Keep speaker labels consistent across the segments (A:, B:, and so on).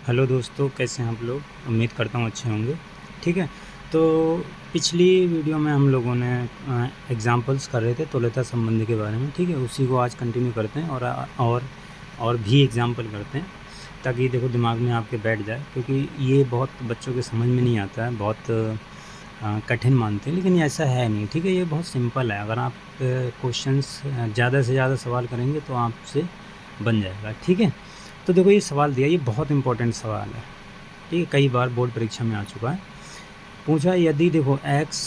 A: Hello दोस्तों, कैसे हैं आप लोग। उम्मीद करता हूँ अच्छे होंगे। ठीक है। तो पिछली वीडियो में हम लोगों ने एग्जांपल्स कर रहे थे तुल्यता संबंध के बारे में। ठीक है, उसी को आज कंटिन्यू करते हैं और भी एग्जांपल करते हैं ताकि देखो दिमाग में आपके बैठ जाए, क्योंकि ये बहुत बच्चों के समझ में नहीं आता है, बहुत कठिन मानते हैं, लेकिन ऐसा है नहीं। ठीक है, ये बहुत सिंपल है। अगर आप क्वेश्चंस ज़्यादा से ज़्यादा सवाल करेंगे तो आपसे बन जाएगा। ठीक है। तो देखो, ये सवाल दिया, ये बहुत इंपॉर्टेंट सवाल है। ठीक है, कई बार बोर्ड परीक्षा में आ चुका है। पूछा, यदि देखो x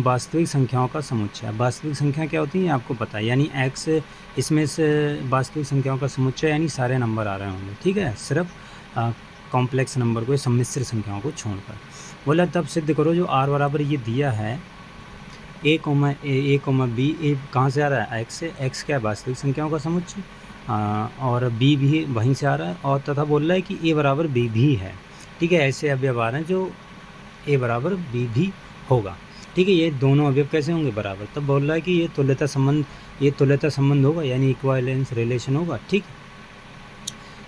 A: वास्तविक संख्याओं का समुच्चय। वास्तविक संख्या क्या होती है आपको पता है, यानी x इसमें से वास्तविक संख्याओं का समुच्चय यानी सारे नंबर आ रहे होंगे। ठीक है, सिर्फ कॉम्प्लेक्स नंबर को, सम्मिश्र संख्याओं को छोड़कर। बोला तब सिद्ध करो जो r बराबर ये दिया है a, b। ए कहाँ से आ रहा है, x से। x क्या है, वास्तविक संख्याओं का समुच्चय। और b भी वहीं से आ रहा है, और तथा बोल रहा है कि a बराबर b भी है। ठीक है, ऐसे अवयव आ रहे हैं जो a बराबर b भी होगा। ठीक है, ये दोनों अवयव कैसे होंगे, बराबर। तब बोल रहा है कि ये तुल्यता संबंध होगा, यानी इक्विवेलेंस रिलेशन होगा। ठीक।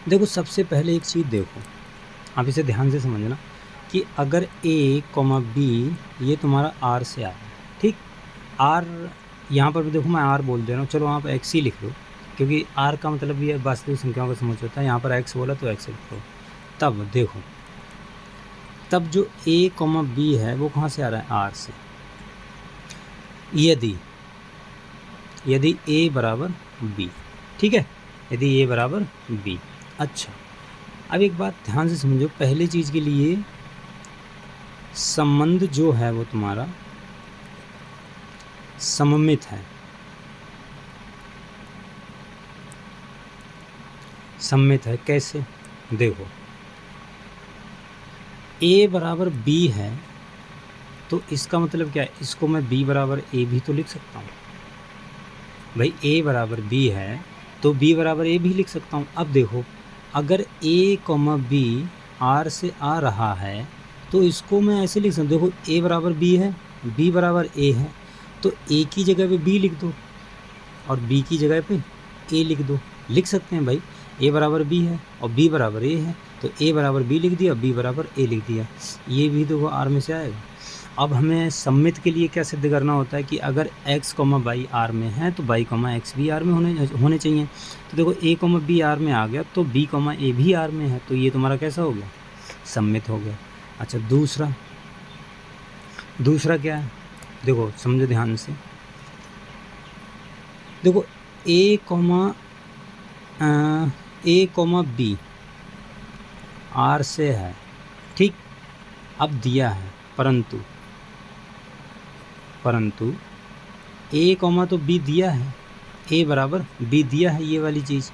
A: देखो, सबसे पहले एक चीज़ देखो, आप इसे ध्यान से समझना कि अगर a, b ये तुम्हारा r से आ रहा है। ठीक, r यहाँ पर भी देखो मैं r बोल दे रहा हूँ, चलो आप x ही लिख लो, क्योंकि r का मतलब ये वास्तविक संख्याओं का समुच्चय होता है। यहाँ पर x बोला तो x लिख लो। तब देखो, तब जो a, b है वो कहाँ से आ रहा है, r से। यदि a बराबर b। ठीक है, यदि a बराबर b। अच्छा, अब एक बात ध्यान से समझो, पहली चीज़ के लिए संबंध जो है वो तुम्हारा सममित है। सममित है कैसे, देखो a बराबर b है तो इसका मतलब क्या है, इसको मैं b बराबर a भी तो लिख सकता हूँ। भाई a बराबर b है तो b बराबर a भी लिख सकता हूँ। अब देखो, अगर a, b r से आ रहा है तो इसको मैं ऐसे लिख सकता हूँ। देखो, a बराबर b है, b बराबर a है, तो a की जगह पे b लिख दो और b की जगह पे a लिख दो। लिख सकते हैं भाई, a बराबर b है और b बराबर a है, तो a बराबर b लिख दिया, b बराबर a लिख दिया। ये भी देखो r में से आएगा। अब हमें सममित के लिए क्या सिद्ध करना होता है कि अगर x, y r में है तो y, x भी r में होने चाहिए। तो देखो, a, b r में आ गया तो b, a भी r में है, तो ये तुम्हारा कैसा हो गया, सममित हो गया। अच्छा, दूसरा क्या है, देखो समझो ध्यान से। देखो, a, b r से है। ठीक, अब दिया है, परंतु a, तो b दिया है, a बराबर b दिया है, ये वाली चीज़।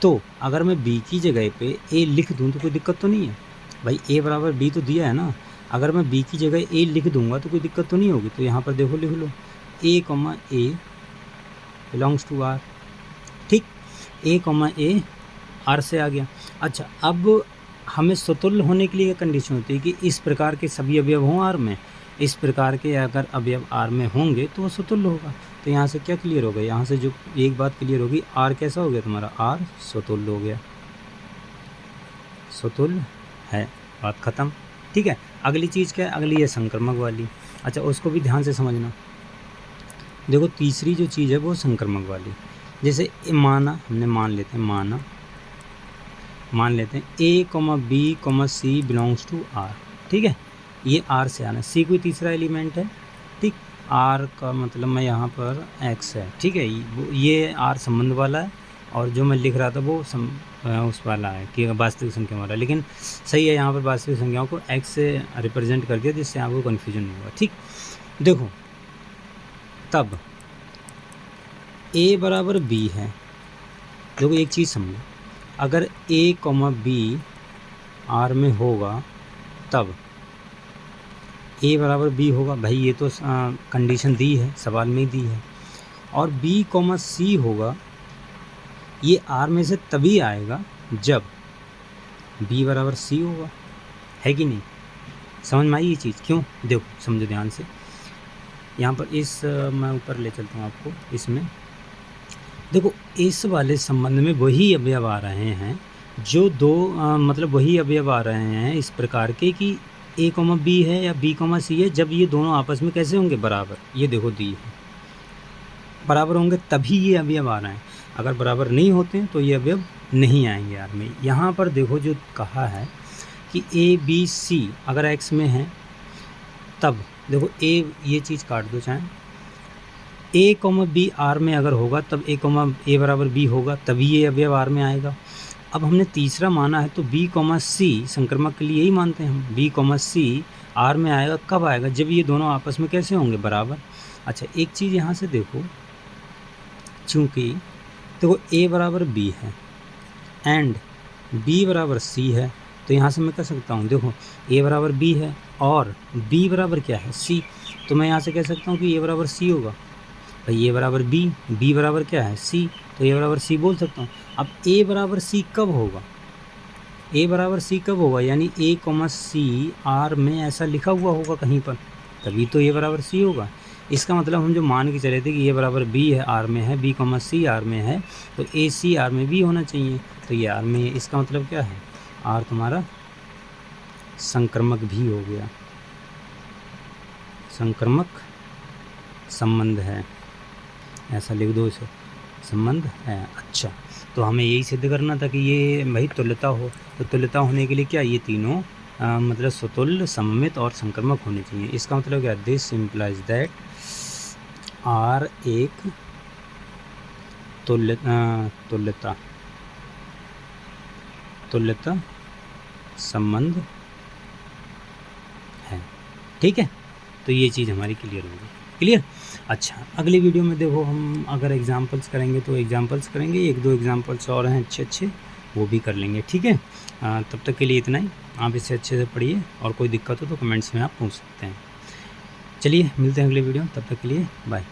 A: तो अगर मैं b की जगह पे a लिख दूँ तो कोई दिक्कत तो नहीं है भाई, a बराबर b तो दिया है ना। अगर मैं b की जगह a लिख दूंगा तो कोई दिक्कत तो नहीं होगी। तो यहाँ पर देखो, लिख लो a, बिलोंग्स टू r। ठीक, a, r से आ गया। अच्छा, अब हमें स्वतुल्य होने के लिए कंडीशन होती है कि इस प्रकार के सभी अवयव हों r में। इस प्रकार के अगर अवयव r में होंगे तो वो स्वतुल्य होगा। तो यहाँ से क्या क्लियर हो गया, यहाँ से जो एक बात क्लियर होगी, r कैसा हो गया तुम्हारा, r स्वतुल्य हो गया, स्वतुल्य है, बात ख़त्म। ठीक है, अगली चीज़ क्या है, अगली है संक्रमक वाली। अच्छा, उसको भी ध्यान से समझना। देखो, तीसरी जो चीज़ है वो संक्रमक वाली। जैसे हमने मान लेते हैं a, b, c belongs to r। ठीक है, ये r से आना, c कोई तीसरा एलिमेंट है। ठीक, r का मतलब मैं यहाँ पर x है। ठीक है, ये r संबंध वाला है, और जो मैं लिख रहा था वो उस वाला है कि वास्तविक संख्या वाला। लेकिन सही है, यहाँ पर वास्तविक संख्याओं को x से रिप्रेजेंट कर दिया, जिससे आपको कन्फ्यूजन नहीं हुआ। ठीक, देखो, तब a बराबर b है। देखो, एक चीज़ समझो, अगर a, b r में होगा तब a बराबर b होगा। भाई ये तो कंडीशन दी है, सवाल में ही दी है। और b, c होगा, ये r में से तभी आएगा जब b बराबर c होगा, है कि नहीं। समझ में आई ये चीज़, क्यों, देखो समझो ध्यान से। यहाँ पर मैं ऊपर ले चलता हूँ आपको। इसमें देखो, इस वाले संबंध में वही अवयव आ रहे हैं जो दो मतलब वही अवयव आ रहे हैं इस प्रकार के कि a, b है या b, c है, जब ये दोनों आपस में कैसे होंगे, बराबर। ये देखो दी है, बराबर होंगे तभी ये अवयव आ रहे हैं। अगर बराबर नहीं होते हैं तो ये अवयव नहीं आएंगे यार में। यहाँ पर देखो जो कहा है कि a, b, c अगर x में है तब देखो a, ये चीज़ काट दो चाहे, a, b r में अगर होगा तब a बराबर b होगा, तभी ये अवयव r में आएगा। अब हमने तीसरा माना है तो b, c संक्रमक के लिए यही मानते हैं हम, b, c r में आएगा। कब आएगा, जब ये दोनों आपस में कैसे होंगे, बराबर। अच्छा एक चीज़ यहाँ से देखो, चूँकि देखो a बराबर b है एंड b बराबर c है, तो यहाँ से मैं कह सकता हूँ, देखो a बराबर b है और b बराबर क्या है, c, तो मैं यहाँ से कह सकता हूँ कि a बराबर c होगा। भाई a बराबर b बराबर क्या है, c, तो a बराबर c बोल सकता हूँ। अब a बराबर c कब होगा, a बराबर c कब होगा, यानी a, c r में ऐसा लिखा हुआ होगा कहीं पर, तभी तो a बराबर c होगा। इसका मतलब हम जो मान के चले थे कि a बराबर b है, r में है, b, c r में है, तो a, c r में भी होना चाहिए, तो ये r में है। इसका मतलब क्या है, r तुम्हारा संक्रमक भी हो गया, संक्रमक संबंध है, ऐसा लिख दो इसे, संबंध है। अच्छा तो हमें यही सिद्ध करना था कि ये भाई तुल्यता हो, तो तुल्यता होने के लिए क्या, ये तीनों मतलब स्वतुल्य, सममित और संक्रमक होने चाहिए। इसका मतलब क्या, दिस इम्प्लाइज दैट आर एक तुल्यता संबंध है, ठीक है। तो ये चीज़ हमारी क्लियर होगी, क्लियर। अच्छा अगली वीडियो में देखो हम अगर एग्जांपल्स करेंगे तो एग्जांपल्स करेंगे, एक दो एग्जांपल्स और हैं अच्छे वो भी कर लेंगे, ठीक है। तब तक के लिए इतना ही, आप इसे अच्छे से पढ़िए और कोई दिक्कत हो तो कमेंट्स में आप पूछ सकते हैं। चलिए मिलते हैं अगली वीडियो, तब तक के लिए बाय।